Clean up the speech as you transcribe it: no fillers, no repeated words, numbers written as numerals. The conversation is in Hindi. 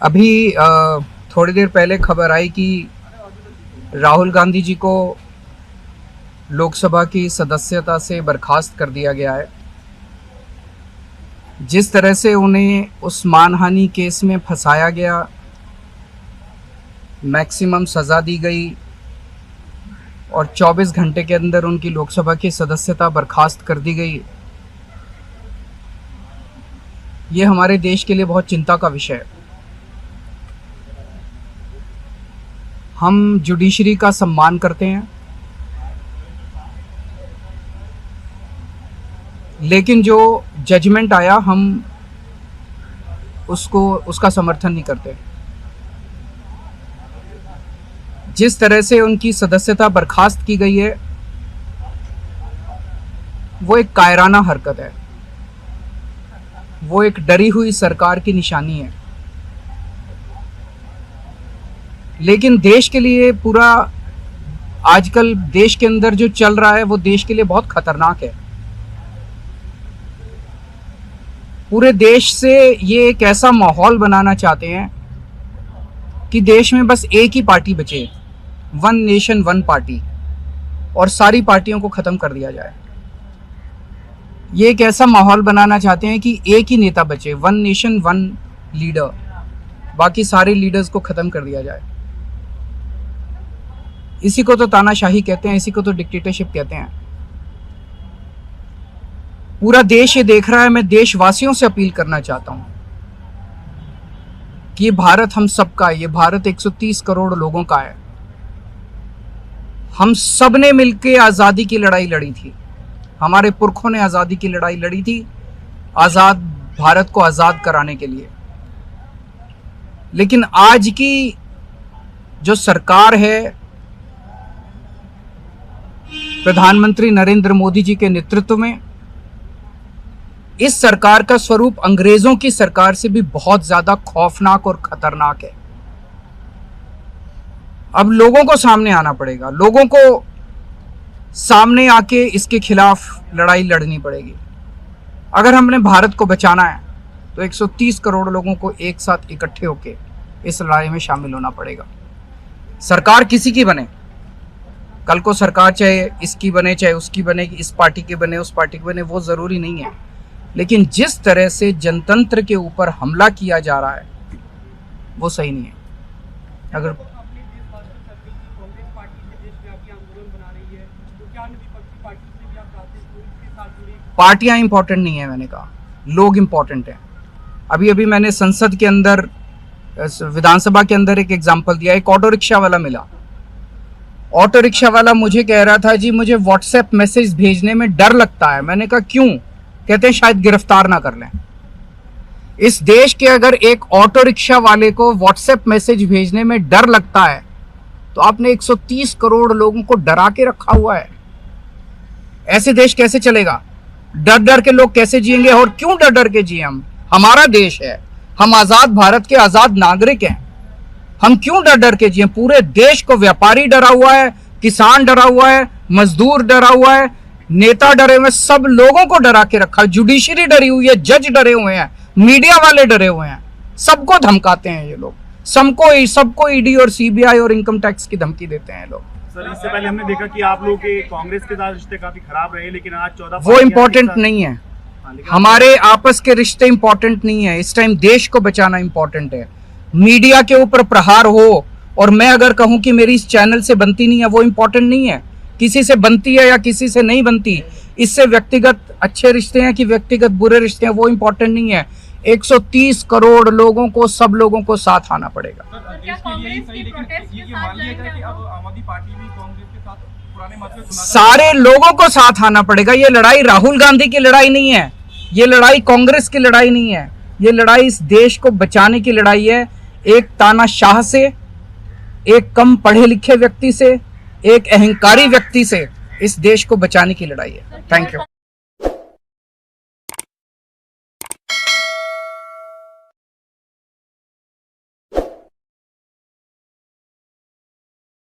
अभी थोड़ी देर पहले खबर आई कि राहुल गांधी जी को लोकसभा की सदस्यता से बर्खास्त कर दिया गया है। जिस तरह से उन्हें उस मानहानि केस में फंसाया गया, मैक्सिमम सज़ा दी गई और 24 घंटे के अंदर उनकी लोकसभा की सदस्यता बर्खास्त कर दी गई, ये हमारे देश के लिए बहुत चिंता का विषय है। हम जुडिशरी का सम्मान करते हैं, लेकिन जो जजमेंट आया हम उसका समर्थन नहीं करते। जिस तरह से उनकी सदस्यता बर्खास्त की गई है वो एक कायराना हरकत है, वो एक डरी हुई सरकार की निशानी है। लेकिन देश के लिए पूरा आजकल देश के अंदर जो चल रहा है वो देश के लिए बहुत खतरनाक है। पूरे देश से ये एक ऐसा माहौल बनाना चाहते हैं कि देश में बस एक ही पार्टी बचे, वन नेशन वन पार्टी, और सारी पार्टियों को ख़त्म कर दिया जाए। ये एक ऐसा माहौल बनाना चाहते हैं कि एक ही नेता बचे, वन नेशन वन लीडर, बाकी सारे लीडर्स को ख़त्म कर दिया जाए। इसी को तो तानाशाही कहते हैं, इसी को तो डिक्टेटरशिप कहते हैं। पूरा देश ये देख रहा है। मैं देशवासियों से अपील करना चाहता हूं कि ये भारत हम सबका है, ये भारत 130 करोड़ लोगों का है। हम सब ने मिलकर आज़ादी की लड़ाई लड़ी थी, हमारे पुरखों ने आज़ादी की लड़ाई लड़ी थी, आज़ाद भारत को आज़ाद कराने के लिए। लेकिन आज की जो सरकार है, प्रधानमंत्री नरेंद्र मोदी जी के नेतृत्व में, इस सरकार का स्वरूप अंग्रेजों की सरकार से भी बहुत ज्यादा खौफनाक और खतरनाक है। अब लोगों को सामने आना पड़ेगा, लोगों को सामने आके इसके खिलाफ लड़ाई लड़नी पड़ेगी। अगर हमने भारत को बचाना है तो 130 करोड़ लोगों को एक साथ इकट्ठे होके इस लड़ाई में शामिल होना पड़ेगा। सरकार किसी की बने, कल को सरकार चाहे इसकी बने चाहे उसकी बने, इस पार्टी की बने उस पार्टी की बने, वो ज़रूरी नहीं है। लेकिन जिस तरह से जनतंत्र के ऊपर हमला किया जा रहा है वो सही नहीं है। अगर पार्टियां इंपॉर्टेंट नहीं है, मैंने कहा लोग इंपॉर्टेंट हैं। अभी मैंने संसद के अंदर, विधानसभा के अंदर एक एग्जाम्पल दिया। एक ऑटो रिक्शा वाला मिला, ऑटो रिक्शा वाला मुझे कह रहा था जी मुझे व्हाट्सएप मैसेज भेजने में डर लगता है। मैंने कहा क्यों? कहते हैं शायद गिरफ्तार ना कर लें। इस देश के अगर एक ऑटो रिक्शा वाले को व्हाट्सएप मैसेज भेजने में डर लगता है तो आपने 130 करोड़ लोगों को डरा के रखा हुआ है। ऐसे देश कैसे चलेगा? डर डर के लोग कैसे जिएंगे? और क्यों डर डर के जिए? हम, हमारा देश है, हम आजाद भारत के आजाद नागरिक हैं, हम क्यों डर डर के जिए? पूरे देश को व्यापारी डरा हुआ है, किसान डरा हुआ है, मजदूर डरा हुआ है, नेता डरे हुए, सब लोगों को डरा के रखा। जुडिशरी डरी हुई है, जज डरे हुए हैं, मीडिया वाले डरे हुए हैं, सबको धमकाते हैं ये लोग, सबको ईडी और सीबीआई और इनकम टैक्स की धमकी देते हैं लोग। सर, इससे पहले हमने देखा कि आप लोगों के कांग्रेस के साथ रिश्ते काफी खराब रहे, लेकिन आज 14 वो इम्पोर्टेंट नहीं है। हमारे आपस के रिश्ते इंपॉर्टेंट नहीं है। इस टाइम देश को बचाना इंपॉर्टेंट है। मीडिया के ऊपर प्रहार हो और मैं अगर कहूं कि मेरी इस चैनल से बनती नहीं है, वो इंपॉर्टेंट नहीं है। किसी से बनती है या किसी से नहीं बनती, इससे व्यक्तिगत अच्छे रिश्ते हैं कि व्यक्तिगत बुरे रिश्ते हैं, वो इंपॉर्टेंट नहीं है। 130 करोड़ लोगों को, सब लोगों को साथ आना पड़ेगा। सारे लोगों को साथ आना पड़ेगा। ये लड़ाई राहुल गांधी की लड़ाई नहीं है, ये लड़ाई कांग्रेस की लड़ाई नहीं है, ये लड़ाई इस देश को बचाने की लड़ाई है। एक तानाशाह से, एक कम पढ़े लिखे व्यक्ति से, एक अहंकारी व्यक्ति से इस देश को बचाने की लड़ाई है। Thank you.